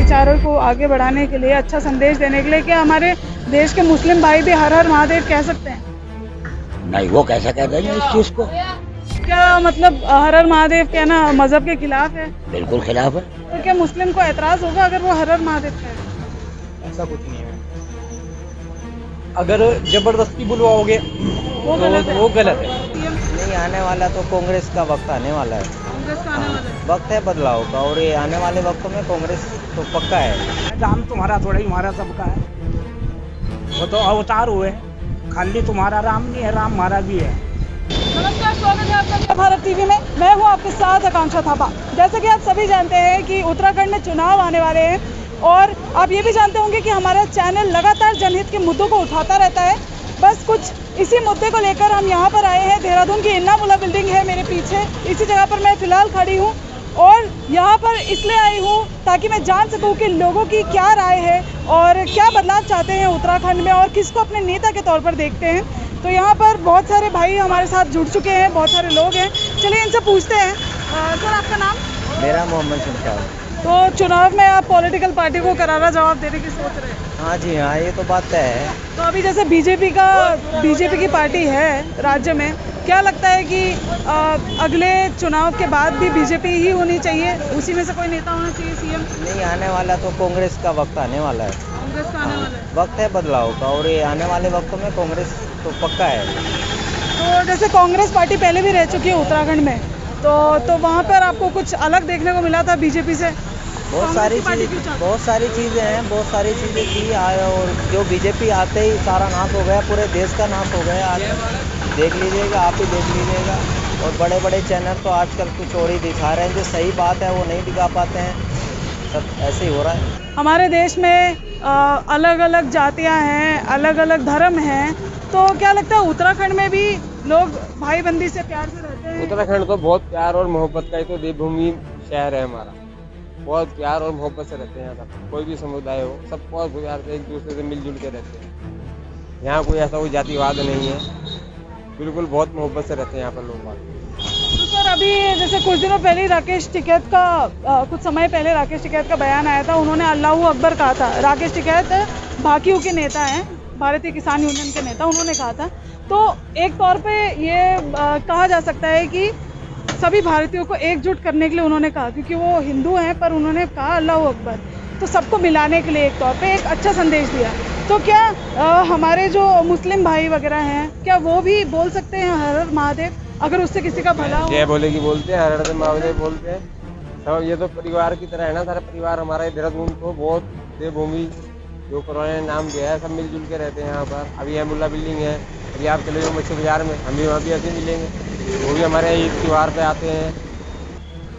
भाईचारे को आगे बढ़ाने के लिए, अच्छा संदेश देने के लिए, क्या हमारे देश के मुस्लिम भाई भी हर हर महादेव कह सकते हैं? नहीं, वो कैसे कह देंगे इस चीज को? क्या मतलब हर हर महादेव कहना मजहब के खिलाफ है? बिल्कुल खिलाफ है। तो क्या मुस्लिम को एतराज होगा अगर वो हर हर महादेव कहे? ऐसा कुछ नहीं है। अगर जबरदस्ती बुलवाओगे वो गलत है। वो गलत है। नहीं, आने वाला तो कांग्रेस का वक्त आने वाला है। कांग्रेस का आने वाला है। वक्त है बदलाव का, और ये आने वाले वक्तों में कांग्रेस तो पक्का है। राम तुम्हारा थोड़ा ही हमारा सबका है, वो तो अवतार हुए, खाली तुम्हारा राम नहीं है, राम हमारा भी है। नमस्कार, स्वागत है आपका नया भारत टीवी में। मैं हूं आपके साथ आकांक्षा थापा। जैसे कि आप सभी जानते हैं कि उत्तराखंड में चुनाव आने वाले हैं, और आप ये भी जानते होंगे कि हमारा चैनल लगातार जनहित के मुद्दों को उठाता रहता है। बस कुछ इसी मुद्दे को लेकर हम यहाँ पर आए हैं। देहरादून की इन्नामुला बिल्डिंग है मेरे पीछे, इसी जगह पर मैं फिलहाल खड़ी हूँ, और यहाँ पर इसलिए आई हूँ ताकि मैं जान सकूँ कि लोगों की क्या राय है और क्या बदलाव चाहते हैं उत्तराखंड में, और किसको अपने नेता के तौर पर देखते हैं। तो यहाँ पर बहुत सारे भाई हमारे साथ जुड़ चुके हैं, बहुत सारे लोग हैं। चलिए इनसे पूछते हैं। सर, आपका नाम? मेरा मोहम्मद शमशाद। तो चुनाव में आप पॉलिटिकल पार्टी को करारा जवाब देने की सोच रहे हैं? हाँ जी हाँ, ये तो बात तय है। तो अभी जैसे बीजेपी की पार्टी है राज्य में, क्या लगता है कि अगले चुनाव के बाद भी बीजेपी ही होनी चाहिए, उसी में से कोई नेता होना चाहिए सीएम? नहीं, आने वाला तो कांग्रेस का वक्त आने वाला है। कांग्रेस का आने वाला है। वक्त है बदलाव का, और ये आने वाले वक्तों में कांग्रेस तो पक्का है। तो जैसे कांग्रेस पार्टी पहले भी रह चुकी है उत्तराखंड में, तो वहाँ पर आपको कुछ अलग देखने को मिला था बीजेपी से? बहुत सारी चीज़ें हैं, बहुत सारी चीज़ें की आए, और जो बीजेपी आते ही सारा नाश हो गया, पूरे देश का नाश हो गया। आज देख लीजिएगा, आप ही देख लीजिएगा। और बड़े बड़े चैनल तो आजकल कुछ और ही दिखा रहे हैं, जो सही बात है वो नहीं दिखा पाते हैं। सब ऐसे ही हो रहा है। हमारे देश में अलग अलग जातियाँ हैं, अलग अलग धर्म हैं, तो क्या लगता है उत्तराखंड में भी लोग भाईबंदी से प्यार से रहते हैं? उत्तराखंड तो बहुत प्यार और मोहब्बत का ही तो देवभूमि शहर है हमारा। बहुत प्यार और मोहब्बत से रहते हैं यहाँ सब, कोई भी समुदाय हो, सब बहुत प्यार से एक दूसरे से मिलजुल के रहते हैं। यहाँ कोई ऐसा कोई जातिवाद नहीं है, बिल्कुल बहुत मोहब्बत से रहते हैं यहाँ पर लोग। तो सर, अभी जैसे कुछ दिनों पहले राकेश टिकैत का कुछ समय पहले राकेश टिकैत का बयान आया था, उन्होंने अल्लाहू अकबर कहा था। राकेश टिकैत भाकियू के नेता हैं, भारतीय किसान यूनियन के नेता, उन्होंने कहा था। तो एक तौर पे ये कहा जा सकता है कि सभी भारतीयों को एकजुट करने के लिए उन्होंने कहा, क्योंकि वो हिंदू हैं, पर उन्होंने कहा अल्लाहू अकबर, तो सबको मिलाने के लिए एक तौर पे एक अच्छा संदेश दिया। तो क्या हमारे जो मुस्लिम भाई वगैरह हैं, क्या वो भी बोल सकते हैं हर हर महादेव, अगर उससे किसी का भला हो? जय बोले की बोलते हैं, हर हर महादेव बोलते हैं सब। ये तो परिवार की तरह है ना, सारा परिवार हमारा। देहरादून को बहुत देवभूमि जो कोरोना ने नाम दिया है, सब मिलजुल के रहते हैं यहाँ पर। अभी अमुला बिल्डिंग है, अभी आप चले जाओ मच्छी बाजार में, हम भी वहाँ भी ऐसे मिलेंगे। वो भी हमारे ईद त्योहार पे आते हैं।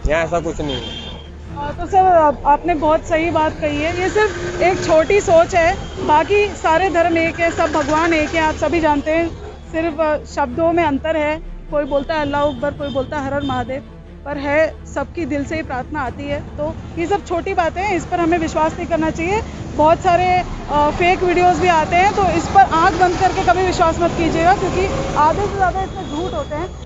यहाँ ऐसा कुछ नहीं है। तो सर, आपने बहुत सही बात कही है। ये सिर्फ एक छोटी सोच है, बाकी सारे धर्म एक है, सब भगवान एक है, आप सभी जानते हैं। सिर्फ शब्दों में अंतर है, कोई बोलता है अल्लाह अकबर, कोई बोलता है हर हर महादेव, पर है सबकी दिल से ही प्रार्थना आती है। तो ये सब छोटी बातें हैं, इस पर हमें विश्वास नहीं करना चाहिए। बहुत सारे फेक वीडियोस भी आते हैं, तो इस पर आंख बंद करके कभी विश्वास मत कीजिएगा, क्योंकि आधे से ज़्यादा इसमें झूठ होते हैं।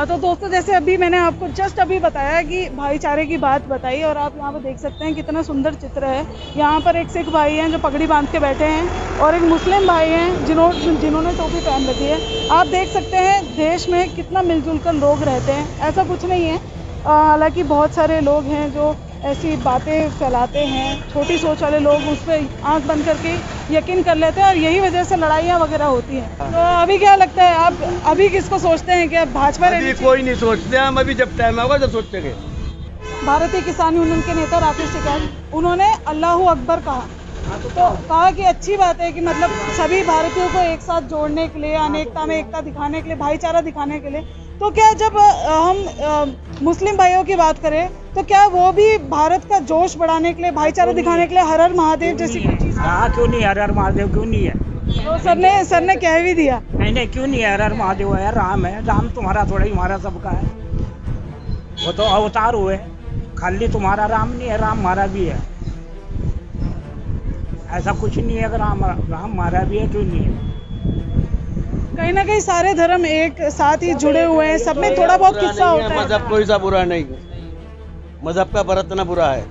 तो दोस्तों, जैसे अभी मैंने आपको जस्ट अभी बताया कि भाईचारे की बात बताई, और आप यहाँ पर देख सकते हैं कितना सुंदर चित्र है। यहाँ पर एक सिख भाई हैं जो पगड़ी बांध के बैठे हैं, और एक मुस्लिम भाई हैं जिन्होंने टोपी पहन रखी है। आप देख सकते हैं देश में कितना मिलजुल कर लोग रहते हैं, ऐसा कुछ नहीं है। हालांकि बहुत सारे लोग हैं जो ऐसी बातें फैलाते हैं, छोटी सोच वाले लोग उस पर आँख बंद करके यकीन कर लेते हैं, और यही वजह से लड़ाइयाँ वगैरह होती हैं। तो अभी क्या लगता है, आप अभी किसको सोचते हैं कि भाजपा? अभी कोई नहीं सोचते, हम अभी जब टाइम आएगा जब सोचेंगे। भारतीय किसान यूनियन के नेता राकेश टिकैत, उन्होंने अल्लाहू अकबर कहा, तो कहा कि अच्छी बात है कि मतलब सभी भारतीयों को एक साथ जोड़ने के लिए, अनेकता में एकता दिखाने के लिए, भाईचारा दिखाने के लिए। तो क्या जब हम मुस्लिम भाइयों की बात करें, तो क्या वो भी भारत का जोश बढ़ाने के लिए, भाईचारा दिखाने के लिए हर हर महादेव जैसी कोई चीज़? हाँ, क्यों नहीं, हर हर महादेव क्यों नहीं है? तो सर ने कह भी दिया। नहीं, क्यों नहीं है? हर हर महादेव है, राम है, राम तुम्हारा थोड़ा ही हमारा सबका है, वो तो अवतार हुए, खाली तुम्हारा राम नहीं है, राम हमारा भी है। ऐसा कुछ नहीं है, अगर राम हमारा भी है, क्यों नहीं है? कहीं ना कहीं सारे धर्म एक साथ ही जुड़े हुए हैं, सब में थोड़ा बहुत किस्सा होता है। मजहब कोई सा बुरा नहीं, मजहब का बरतना बुरा है।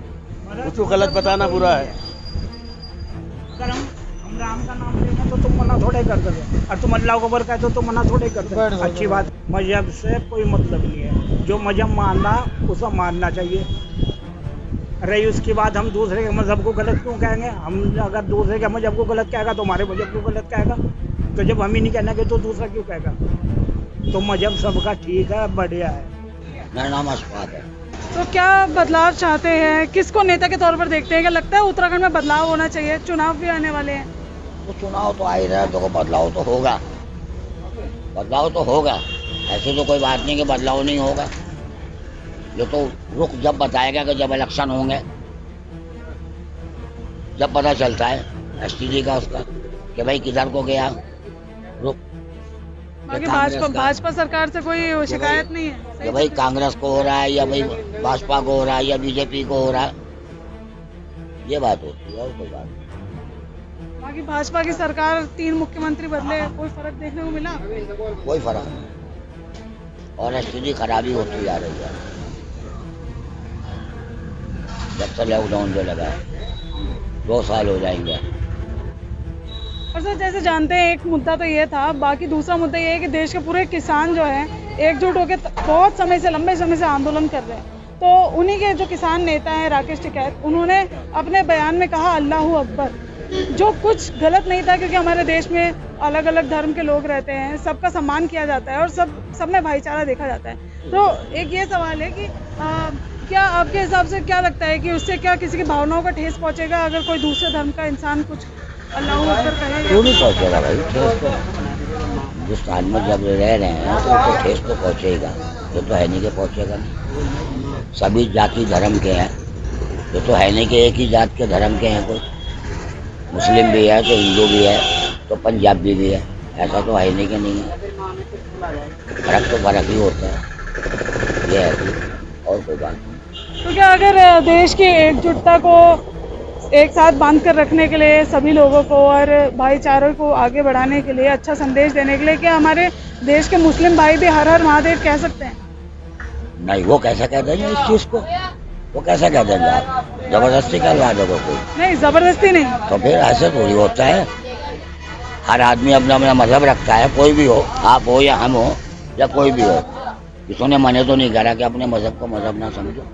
उसको गलत बताना बुरा है। अगर हम राम का नाम लेंगे तो तुम मना थोड़े कर दोगे, और तुम अल्लाह को अकबर कहते हो तो मना थोड़े कर दोगे। अच्छी बात, मजहब से कोई मतलब नहीं है, जो मजहब मानना उसको मानना चाहिए। रही उसकी बात, हम दूसरे के मजहब को गलत क्यों कहेंगे? हम अगर दूसरे के मजहब को गलत कहेगा तो हमारे मजहब को गलत कहेगा, तो जब हम ही नहीं कहने तो दूसरा क्यों कहेगा? तो मजहब सबका ठीक है, बढ़िया है। मेरा नाम अशफाक है। तो क्या बदलाव चाहते हैं, किसको नेता के तौर पर देखते हैं? क्या लगता है उत्तराखंड में बदलाव होना चाहिए? चुनाव भी आने वाले हैं। तो चुनाव तो आ ही रहा है, तो बदलाव तो होगा, बदलाव तो होगा। ऐसे तो कोई बात नहीं कि बदलाव नहीं होगा। ये तो रुख जब बताएगा कि जब इलेक्शन होंगे, जब पता चलता है एसटीडी का उसका कि भाई किधर को गया रुख। बाकी भाजपा सरकार से कोई शिकायत नहीं है कि भाई कांग्रेस को हो रहा है या भाई भाजपा को हो रहा है या बीजेपी को हो रहा है, ये बात होती है और कोई बात नहीं। बाकी भाजपा की सरकार 3 मुख्यमंत्री बदले, कोई फर्क देखने को मिला? कोई फर्क नहीं, और एसटीडी खराबी होती जा रही है जब से लॉकडाउन जो लगा है। 2 साल हो जाएंगे। और सर जैसे जानते हैं एक मुद्दा तो ये था, बाकी दूसरा मुद्दा ये है कि देश के पूरे किसान जो हैं एकजुट होकर बहुत समय से, लंबे समय से आंदोलन कर रहे हैं। तो उन्हीं के जो किसान नेता हैं राकेश टिकैत, उन्होंने अपने बयान में कहा अल्लाहू अकबर, जो कुछ गलत नहीं था, क्योंकि हमारे देश में अलग अलग धर्म के लोग रहते हैं, सबका सम्मान किया जाता है और सब में भाईचारा देखा जाता है। तो एक ये सवाल है कि क्या आपके हिसाब से क्या लगता है कि उससे क्या किसी की भावनाओं का ठेस पहुंचेगा अगर कोई दूसरे धर्म का इंसान कुछ अल्लाहू अकबर कहे? क्यों नहीं पहुंचेगा भाई? ठेस तो हिंदुस्तान में जब रह रहे हैं तो ठेस तो पहुंचेगा। ये तो है नहीं कि पहुंचेगा नहीं। सभी जाति धर्म के हैं, ये तो है नहीं कि एक ही जात के धर्म के हैं। कोई मुस्लिम भी है तो हिंदू भी है तो पंजाबी भी है, ऐसा तो है नहीं कि नहीं है। फर्क तो फर्क ही होता है, ये है और कोई बात नहीं। तो क्या अगर देश की एकजुटता को एक साथ बांध कर रखने के लिए, सभी लोगों को और भाईचारे को आगे बढ़ाने के लिए, अच्छा संदेश देने के लिए, क्या हमारे देश के मुस्लिम भाई भी हर हर महादेव कह सकते हैं? नहीं, वो कैसे कह देंगे इस चीज़ को? वो कैसे कह देंगे? आप जबरदस्ती करवा दोगे कोई? नहीं, जबरदस्ती नहीं। तो फिर ऐसे थोड़ी होता है। हर आदमी अपना अपना मजहब रखता है, कोई भी हो, आप हो या हम हो या कोई भी हो। किसी ने मने तो नहीं करा कि अपने मजहब को मजहब ना समझो,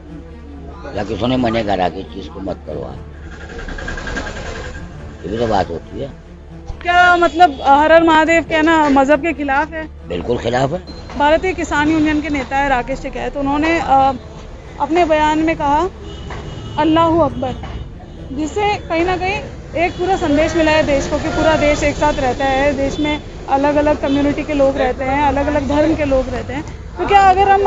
या किसी ने मने करा कि इस चीज़ को मत करो आप। ये भी तो बात होती है। क्या मतलब हर हर महादेव कहना मजहब के खिलाफ है? बिल्कुल खिलाफ है। भारतीय किसान यूनियन के नेता है राकेश टिकैत, उन्होंने अपने बयान में कहा अल्लाहू अकबर, जिससे कहीं ना कहीं एक पूरा संदेश मिला है देश को कि पूरा देश एक साथ रहता है। देश में अलग अलग कम्युनिटी के लोग रहते हैं, अलग अलग धर्म के लोग रहते हैं। तो क्या अगर हम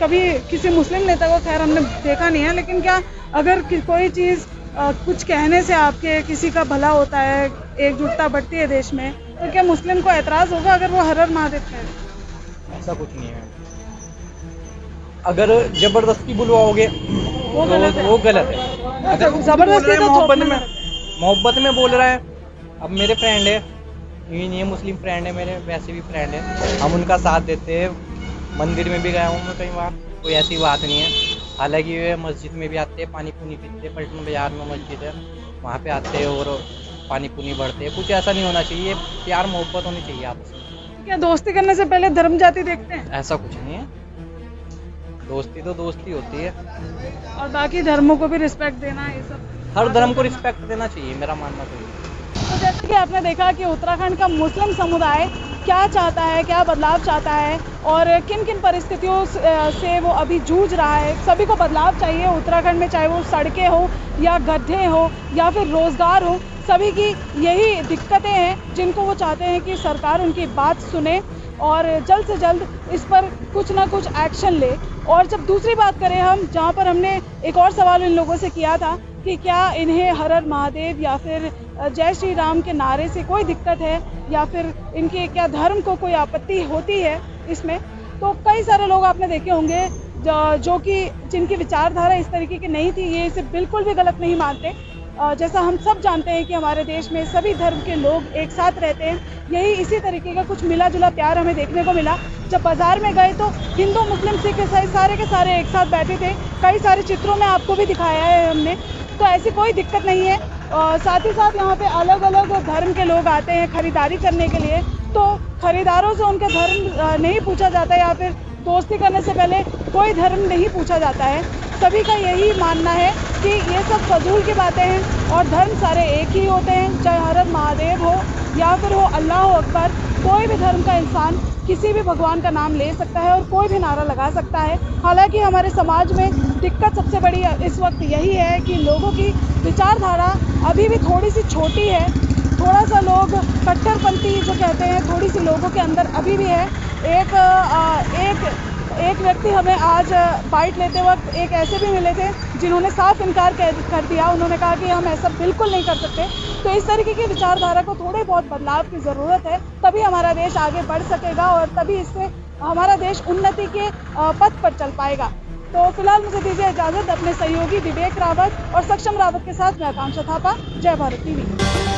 कभी किसी मुस्लिम नेता को, खैर हमने देखा नहीं है, लेकिन क्या अगर कोई चीज़ कुछ कहने से आपके किसी का भला होता है, एकजुटता बढ़ती है देश में, तो क्या मुस्लिम को एतराज़ होगा अगर वो हर हर महादेव कहे? ऐसा कुछ नहीं है। अगर जबरदस्ती बुलवाओगे वो गलत है। वो गलत है। अगर जबरदस्ती तो मोहब्बत में बोल रहा है। अब मेरे फ्रेंड है, ये नहीं है मुस्लिम फ्रेंड है मेरे, वैसे भी फ्रेंड है, हम उनका साथ देते हैं। मंदिर में भी गया हूँ मैं कई बार, कोई ऐसी बात नहीं है। हालांकि वे मस्जिद में भी आते हैं, पानी पुनी पीते हैं। पलटन बाजार में मस्जिद है, वहाँ पे आते हैं और पानी पुनी भरते हैं। कुछ ऐसा नहीं होना चाहिए, प्यार मोहब्बत होनी चाहिए आपस में। क्या दोस्ती करने से पहले धर्म जाति देखते हैं? ऐसा कुछ नहीं है, दोस्ती तो दोस्ती होती है। और बाकी धर्मों को भी रिस्पेक्ट देना, ये सब हर धर्म को रिस्पेक्ट देना चाहिए, मेरा मानना तो ये। तो जैसे कि आपने देखा कि उत्तराखंड का मुस्लिम समुदाय क्या चाहता है, क्या बदलाव चाहता है और किन किन परिस्थितियों से वो अभी जूझ रहा है। सभी को बदलाव चाहिए उत्तराखंड में, चाहे वो सड़कें हो या गड्ढे हो या फिर रोज़गार हो। सभी की यही दिक्कतें हैं जिनको वो चाहते हैं कि सरकार उनकी बात सुने और जल्द से जल्द इस पर कुछ ना कुछ एक्शन ले। और जब दूसरी बात करें हम, जहाँ पर हमने एक और सवाल इन लोगों से किया था कि क्या इन्हें हर हर महादेव या फिर जय श्री राम के नारे से कोई दिक्कत है या फिर इनके क्या धर्म को कोई आपत्ति होती है इसमें, तो कई सारे लोग आपने देखे होंगे जो कि जिनकी विचारधारा इस तरीके की नहीं थी, ये इसे बिल्कुल भी गलत नहीं मानते। जैसा हम सब जानते हैं कि हमारे देश में सभी धर्म के लोग एक साथ रहते हैं, यही इसी तरीके का कुछ मिला जुला प्यार हमें देखने को मिला। जब बाज़ार में गए तो हिंदू मुस्लिम सिख ईसाई सारे के सारे एक साथ बैठे थे। कई सारे चित्रों में आपको भी दिखाया है हमने तो ऐसी कोई दिक्कत नहीं है। साथ ही साथ यहाँ पे अलग अलग धर्म के लोग आते हैं खरीदारी करने के लिए, तो खरीदारों से उनका धर्म नहीं पूछा जाता, या फिर दोस्ती करने से पहले कोई धर्म नहीं पूछा जाता है। सभी का यही मानना है कि ये सब फजूल की बातें हैं और धर्म सारे एक ही होते हैं, चाहे हर महादेव हो या फिर हो अल्लाह अकबर। कोई भी धर्म का इंसान किसी भी भगवान का नाम ले सकता है और कोई भी नारा लगा सकता है। हालांकि हमारे समाज में दिक्कत सबसे बड़ी इस वक्त यही है कि लोगों की विचारधारा अभी भी थोड़ी सी छोटी है, थोड़ा सा लोग कट्टरपंथी जो कहते हैं थोड़ी सी लोगों के अंदर अभी भी है। एक व्यक्ति हमें आज बाइट लेते वक्त एक ऐसे भी मिले थे जिन्होंने साफ इनकार कर दिया। उन्होंने कहा कि हम ऐसा बिल्कुल नहीं कर सकते। तो इस तरीके की विचारधारा को थोड़े बहुत बदलाव की ज़रूरत है, तभी हमारा देश आगे बढ़ सकेगा और तभी इससे हमारा देश उन्नति के पथ पर चल पाएगा। तो फिलहाल मुझे दीजिए इजाज़त। अपने सहयोगी विवेक रावत और सक्षम रावत के साथ मैं आकांक्षा थापा, जय भारत टीवी।